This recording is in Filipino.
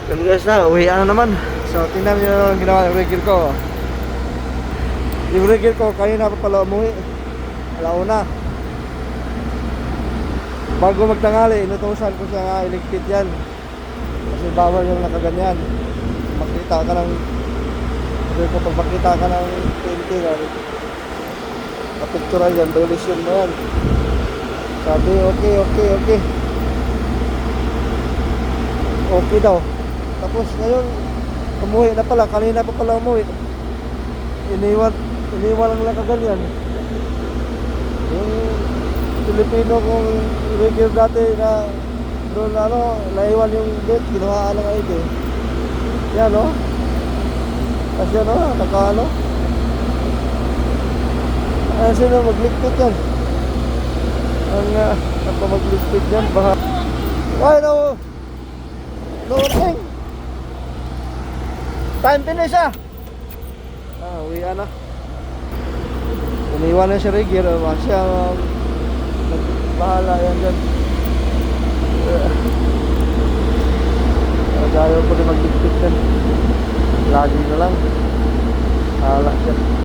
Yan guys na, uwi na naman. So tingnan nyo yung ginawa ng rigger ko. Yung rigger ko, kanina pa pala umuwi. Alauna. Bago magtangali, inutusan ko siya nga iligpit yan. Kasi bawal yung nakaganyan. Makita ka ng pag makita ka ng TNT kapicturan yan, violation mo yan. Sabi okay daw. Tapos ngayon umuwi na pala, kanina pa pala umuwi. Iniwan lang nakaganyan. Yung Pilipino kong rigger dati na doon naiwan yung gate, ginawa ng ID. Yan kasi sino magligpit yan? Ang magligpit yan, baka no warning. Time finish uwi na. Iniwan na siya rigger, siya bahala yan dyan. Ayaw ko rin magligpit yan. Lagi na lang. Hala siya.